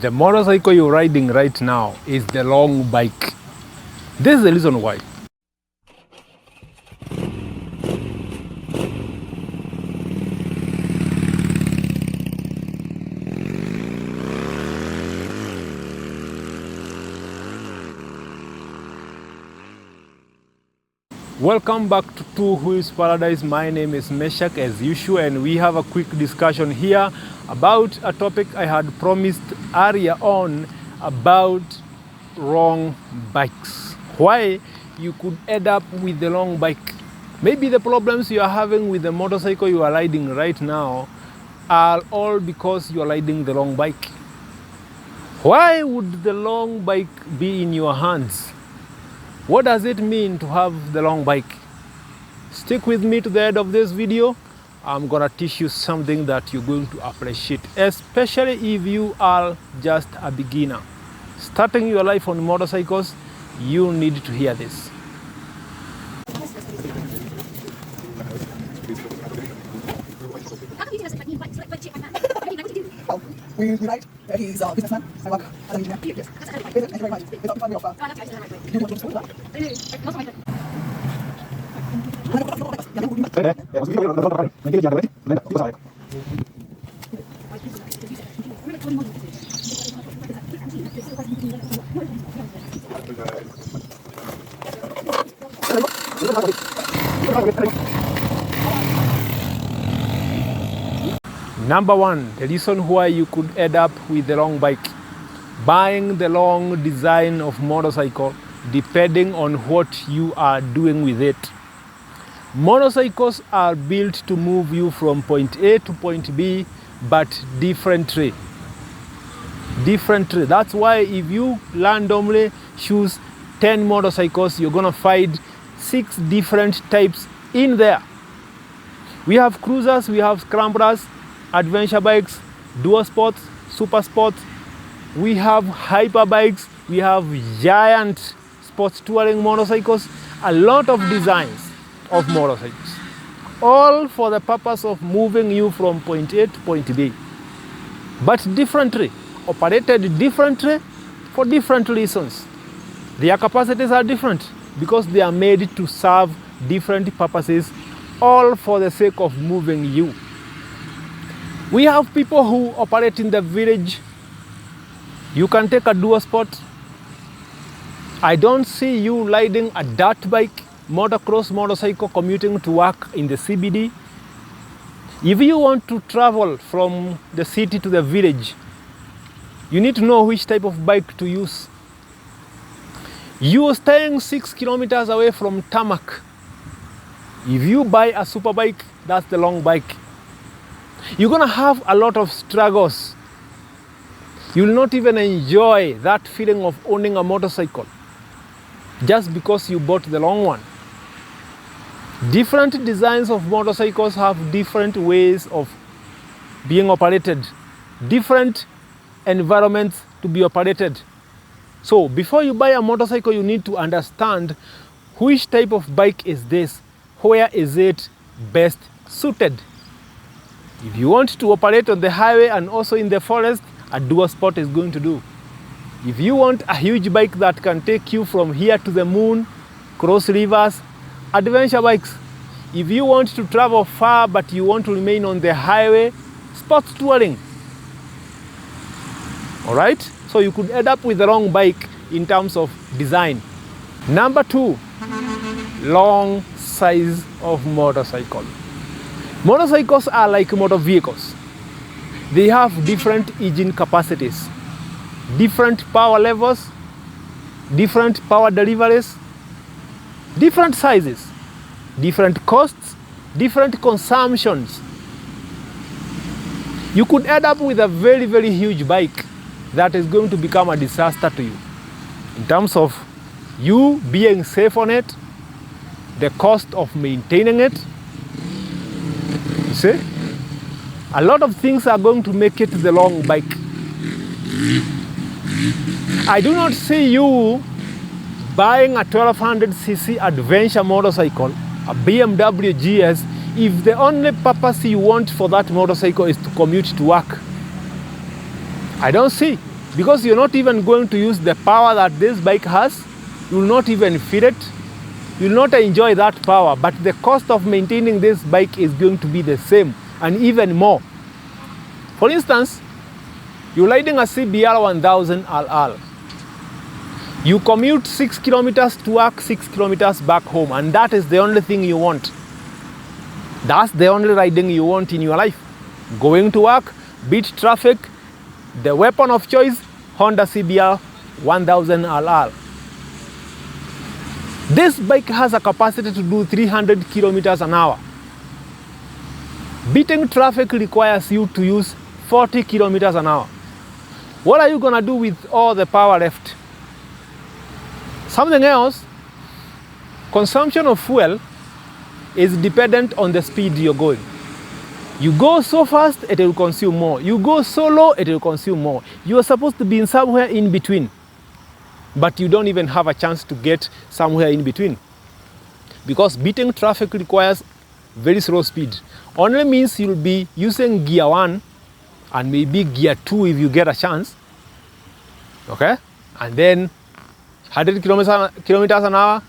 The motorcycle you're riding right now is the long bike. This is the reason why. Welcome back to Two Wheels Paradise. My name is Meshak as usual, and we have a quick discussion here about a topic I had promised earlier on about wrong bikes. Why you could end up with the wrong bike. Maybe the problems you are having with the motorcycle you are riding right now are all because you are riding the wrong bike. Why would the long bike be in your hands? What does it mean to have the long bike? Stick with me to the end of this video. I'm gonna teach you something that you're going to appreciate, especially if you are just a beginner. Starting your life on motorcycles, you need to hear this. We write that he's a businessman. I work as an engineer. Yes. Thank you very much. It's up to me offer. Number one, the reason why you could end up with the wrong bike. Buying the wrong design of motorcycle depending on what you are doing with it. Motorcycles are built to move you from point A to point B, but differently. That's why if you randomly choose 10 motorcycles, you're gonna find 6 different types in there. We have cruisers, we have scramblers, adventure bikes, dual sports, super sports. We have hyper bikes, we have giant sports touring motorcycles, a lot of designs of motorcycles, all for the purpose of moving you from point A to point B, but differently, operated differently for different reasons. Their capacities are different because they are made to serve different purposes, all for the sake of moving you. We have people who operate in the village. You can take a dual sport. I don't see you riding a dirt bike, motocross motorcycle commuting to work in the CBD. If you want to travel from the city to the village, you need to know which type of bike to use. You are staying 6 kilometers away from tarmac. If you buy a super bike, that's the long bike. You're gonna have a lot of struggles. You'll not even enjoy that feeling of owning a motorcycle just because you bought the long one. Different designs of motorcycles have different ways of being operated, different environments to be operated. So before you buy a motorcycle, you need to understand which type of bike is this, where is it best suited. If you want to operate on the highway and also in the forest, a dual sport is going to do. If you want a huge bike that can take you from here to the moon, cross rivers, adventure bikes. If you want to travel far but you want to remain on the highway, sports touring. All right? So you could end up with the wrong bike in terms of design. Number 2, long size of motorcycle. Motorcycles are like motor vehicles. They have different engine capacities, different power levels, different power deliveries, different sizes, different costs, different consumptions. You could end up with a very, very huge bike that is going to become a disaster to you in terms of you being safe on it, the cost of maintaining it. See? A lot of things are going to make it the long bike. I do not see you buying a 1200cc adventure motorcycle, a BMW GS, if the only purpose you want for that motorcycle is to commute to work. I don't see. because you're not even going to use the power that this bike has. You will not even feel it. You will not enjoy that power, but the cost of maintaining this bike is going to be the same and even more. For instance, you're riding a CBR 1000 RR. You commute 6 kilometers to work, 6 kilometers back home, and that is the only thing you want. That's the only riding you want in your life. Going to work, beat traffic, the weapon of choice, Honda CBR 1000 RR. This bike has a capacity to do 300 kilometers an hour. Beating traffic requires you to use 40 kilometers an hour. What are you gonna do with all the power left? Something else, consumption of fuel is dependent on the speed you're going. You go so fast, it will consume more. You go so low, it will consume more. You are supposed to be in somewhere in between, but you don't even have a chance to get somewhere in between, because beating traffic requires very slow speed. Only means you'll be using gear 1 and maybe gear 2 if you get a chance, okay? And then 100 kilometers an hour,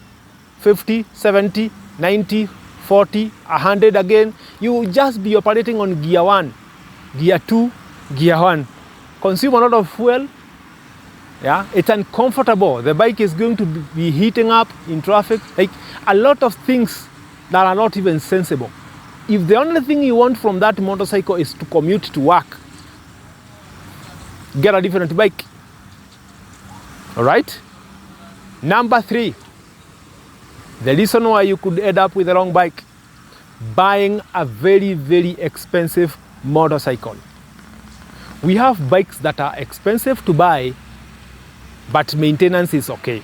50, 70, 90, 40, 100 again. You will just be operating on gear 1, gear 2, gear 1. Consume a lot of fuel. Yeah, it's uncomfortable. The bike is going to be heating up in traffic. Like a lot of things that are not even sensible. If the only thing you want from that motorcycle is to commute to work, get a different bike. All right? Number 3, the reason why you could end up with the wrong bike: buying a very, very expensive motorcycle. We have bikes that are expensive to buy, but maintenance is okay.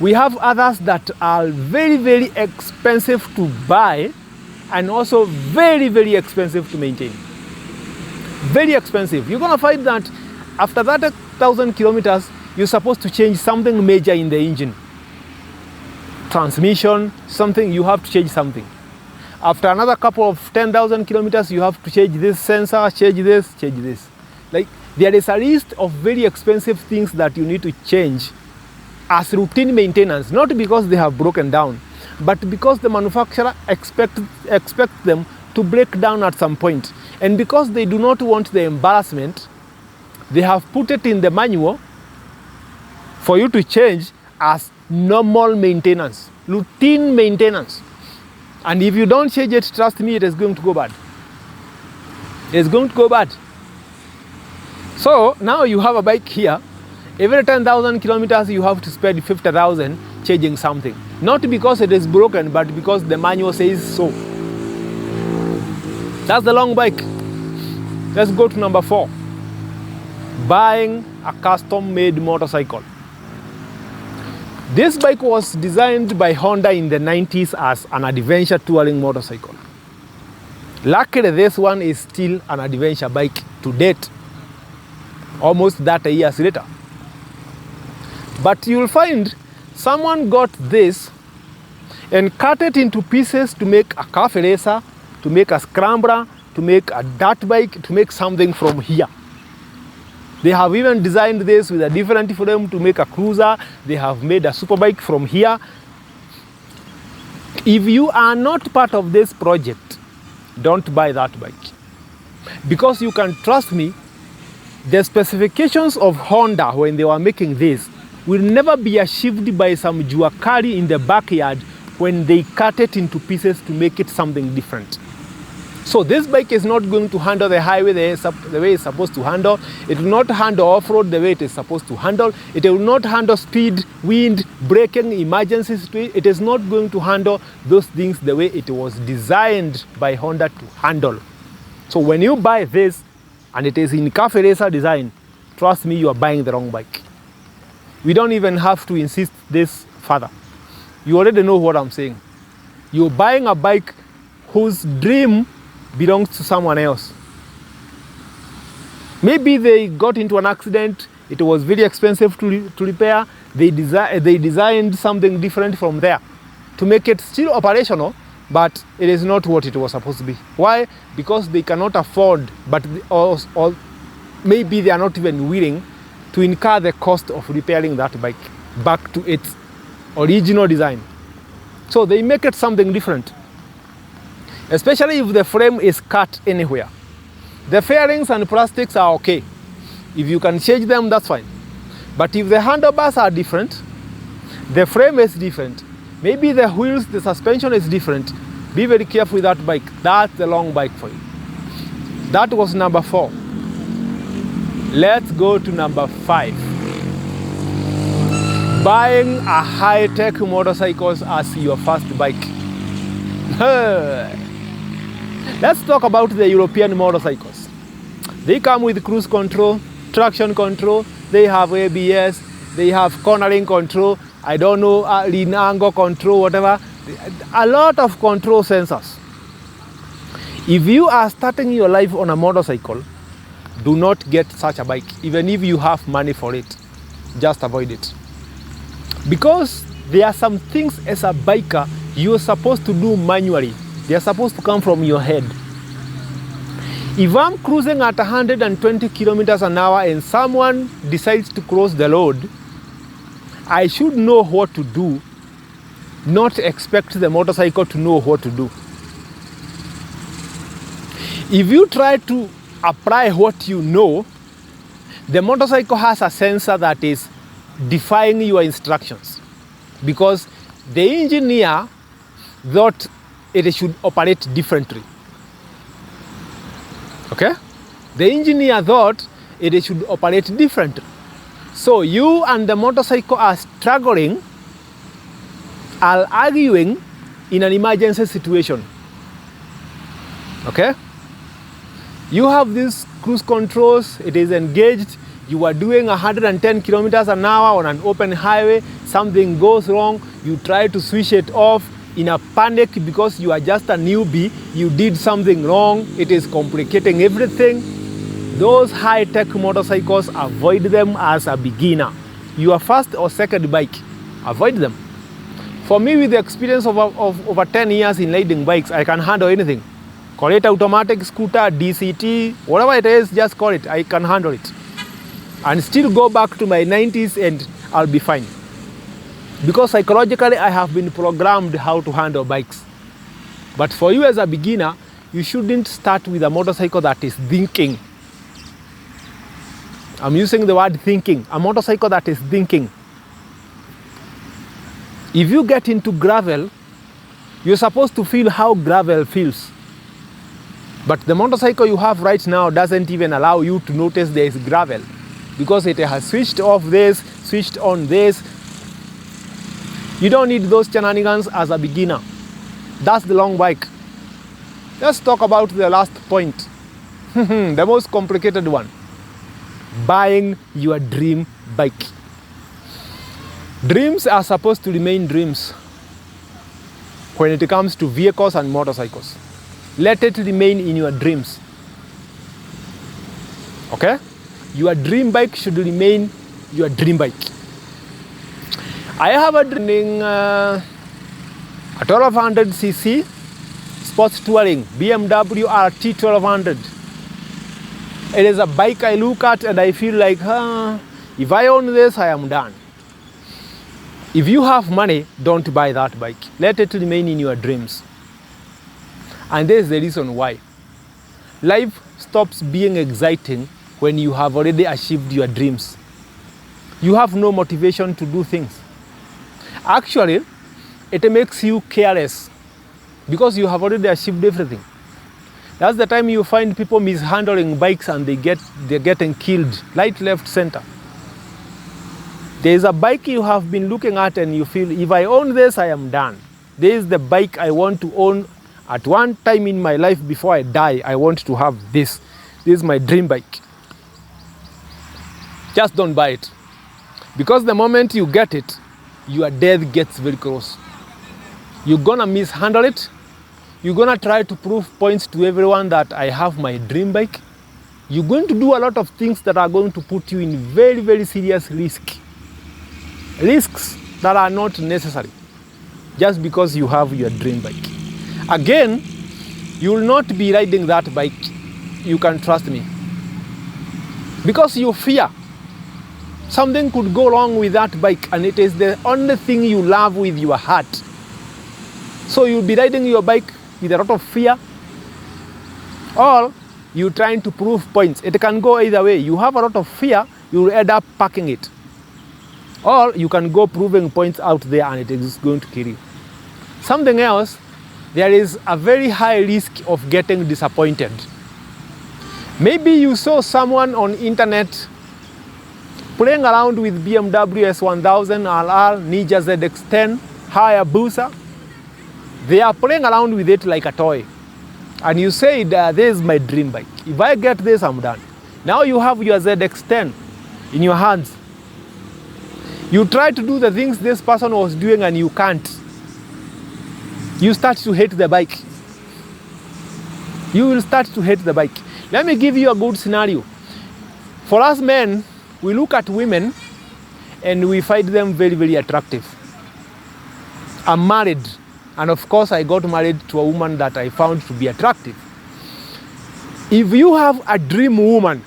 We have others that are very, very expensive to buy and also very, very expensive to maintain. Very expensive. You're gonna find that after that 1,000 kilometers, you're supposed to change something major in the engine. Transmission, something, you have to change something. After another couple of 10,000 kilometers, you have to change this sensor, change this, change this. Like, there is a list of very expensive things that you need to change as routine maintenance, not because they have broken down, but because the manufacturer expects them to break down at some point. And because they do not want the embarrassment, they have put it in the manual for you to change as normal maintenance, routine maintenance. And if you don't change it, trust me, it is going to go bad. It's going to go bad. So now you have a bike here. Every 10,000 kilometers, you have to spend 50,000 changing something. Not because it is broken, but because the manual says so. That's the long bike. Let's go to number 4. Buying a custom-made motorcycle. This bike was designed by Honda in the 90s as an adventure touring motorcycle. Luckily, this one is still an adventure bike to date, almost 30 years later. But you'll find someone got this and cut it into pieces to make a cafe racer, to make a scrambler, to make a dirt bike, to make something from here. They have even designed this with a different frame to make a cruiser. They have made a super bike from here. If you are not part of this project, don't buy that bike. Because you can trust me, the specifications of Honda when they were making this will never be achieved by some juakari in the backyard when they cut it into pieces to make it something different. So this bike is not going to handle the highway the way it's supposed to handle. It will not handle off-road the way it is supposed to handle. It will not handle speed, wind, braking, emergency situation. It is not going to handle those things the way it was designed by Honda to handle. So when you buy this and it is in cafe racer design, trust me, you are buying the wrong bike. We don't even have to insist this further. You already know what I'm saying. You're buying a bike whose dream belongs to someone else. Maybe they got into an accident, it was very expensive to repair, they designed something different from there to make it still operational, but it is not what it was supposed to be. Why? Because they cannot afford, or maybe they are not even willing to incur the cost of repairing that bike back to its original design. So they make it something different, especially if the frame is cut anywhere. The fairings and plastics are okay. If you can change them, that's fine. But if the handlebars are different, the frame is different, maybe the wheels, the suspension is different, be very careful with that bike. That's the long bike for you. That was number 4. Let's go to number 5. Buying a high-tech motorcycle as your first bike. Let's talk about the European motorcycles. They come with cruise control, traction control, they have ABS, they have cornering control, I don't know, lean angle control, whatever. A lot of control sensors. If you are starting your life on a motorcycle, do not get such a bike. Even if you have money for it, just avoid it. Because there are some things as a biker you're supposed to do manually. They are supposed to come from your head. If I'm cruising at 120 kilometers an hour and someone decides to cross the road, I should know what to do, not expect the motorcycle to know what to do. If you try to apply what you know, the motorcycle has a sensor that is defying your instructions, because the engineer thought it should operate differently. Okay? The engineer thought it should operate differently. So you and the motorcycle are struggling, are arguing in an emergency situation. Okay? You have these cruise controls, it is engaged, you are doing 110 kilometers an hour on an open highway, something goes wrong, you try to switch it off in a panic because you are just a newbie, you did something wrong, it is complicating everything. Those high-tech motorcycles, avoid them as a beginner. Your first or second bike, avoid them. For me, with the experience of over 10 years in riding bikes, I can handle anything. Call it automatic scooter, DCT, whatever it is, just call it. I can handle it. And still go back to my 90s and I'll be fine. Because psychologically, I have been programmed how to handle bikes. But for you as a beginner, you shouldn't start with a motorcycle that is thinking. I'm using the word thinking. A motorcycle that is thinking. If you get into gravel, you're supposed to feel how gravel feels. But the motorcycle you have right now doesn't even allow you to notice there is gravel, because it has switched off this, switched on this. You don't need those shenanigans as a beginner. That's the long bike. Let's talk about the last point. The most complicated one. Buying your dream bike. Dreams are supposed to remain dreams when it comes to vehicles and motorcycles. Let it remain in your dreams. Okay? Your dream bike should remain your dream bike. I have a dream, a 1200cc sports touring BMW RT 1200. It is a bike I look at and I feel like, if I own this, I am done. If you have money, don't buy that bike. Let it remain in your dreams. And this is the reason why. Life stops being exciting when you have already achieved your dreams. You have no motivation to do things. Actually, it makes you careless because you have already achieved everything. That's the time you find people mishandling bikes and they're getting killed, right, left, center. There is a bike you have been looking at and you feel, if I own this, I am done. This is the bike I want to own at one time in my life before I die. I want to have this. This is my dream bike. Just don't buy it. Because the moment you get it, your death gets very close. You're gonna mishandle it. You're gonna try to prove points to everyone that I have my dream bike. You're going to do a lot of things that are going to put you in very, very serious risk. Risks that are not necessary just because you have your dream bike. Again, you will not be riding that bike. You can trust me. Because you fear. Something could go wrong with that bike, and it is the only thing you love with your heart. So you'll be riding your bike with a lot of fear, or you're trying to prove points. It can go either way. You have a lot of fear, you'll end up parking it. Or you can go proving points out there and it is going to kill you. Something else, there is a very high risk of getting disappointed. Maybe you saw someone on internet playing around with BMW S1000 RR, Ninja ZX10, Hayabusa. They are playing around with it like a toy. And you said, this is my dream bike. If I get this, I'm done. Now you have your ZX10 in your hands. You try to do the things this person was doing and you can't. You start to hate the bike. You will start to hate the bike. Let me give you a good scenario. For us men, we look at women and we find them very, very attractive. I'm married, and of course I got married to a woman that I found to be attractive. If you have a dream woman,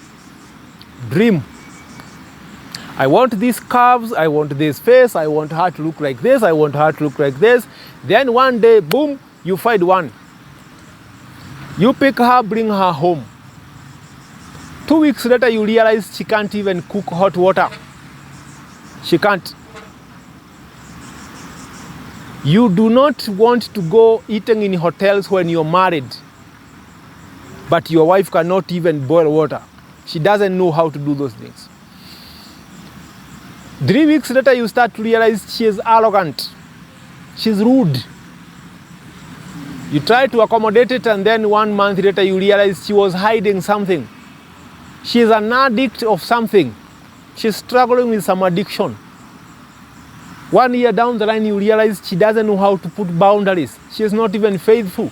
I want these curves, I want this face, I want her to look like this, I want her to look like this. Then one day, boom, you find one. You pick her, bring her home. 2 weeks later, you realize she can't even cook hot water. She can't. You do not want to go eating in hotels when you're married, but your wife cannot even boil water. She doesn't know how to do those things. 3 weeks later, you start to realize she is arrogant. She's rude. You try to accommodate it, and then 1 month later, you realize she was hiding something. She is an addict of something. She's struggling with some addiction. 1 year down the line, you realize she doesn't know how to put boundaries. She is not even faithful.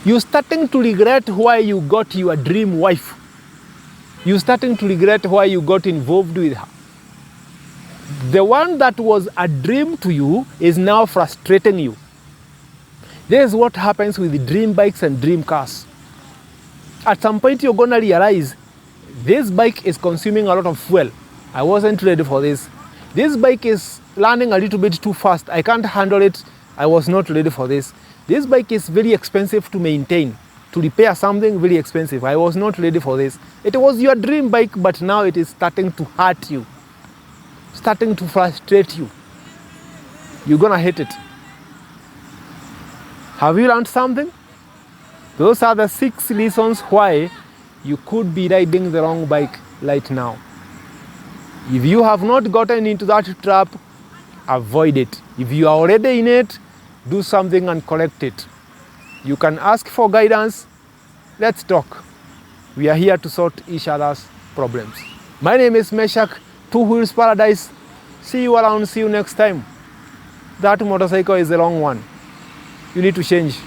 You're starting to regret why you got your dream wife. You're starting to regret why you got involved with her. The one that was a dream to you is now frustrating you. This is what happens with dream bikes and dream cars. At some point, you're going to realize this bike is consuming a lot of fuel. I wasn't ready for this. This bike is running a little bit too fast. I can't handle it. I was not ready for this. This bike is very expensive to maintain. To repair something, very expensive. I was not ready for this. It was your dream bike, but now it is starting to hurt you. Starting to frustrate you. You're going to hate it. Have you learned something? Those are the 6 reasons why you could be riding the wrong bike right now. If you have not gotten into that trap, avoid it. If you are already in it, do something and correct it. You can ask for guidance. Let's talk. We are here to sort each other's problems. My name is Meshach, Two Wheels Paradise. See you around. See you next time. That motorcycle is the wrong one. You need to change.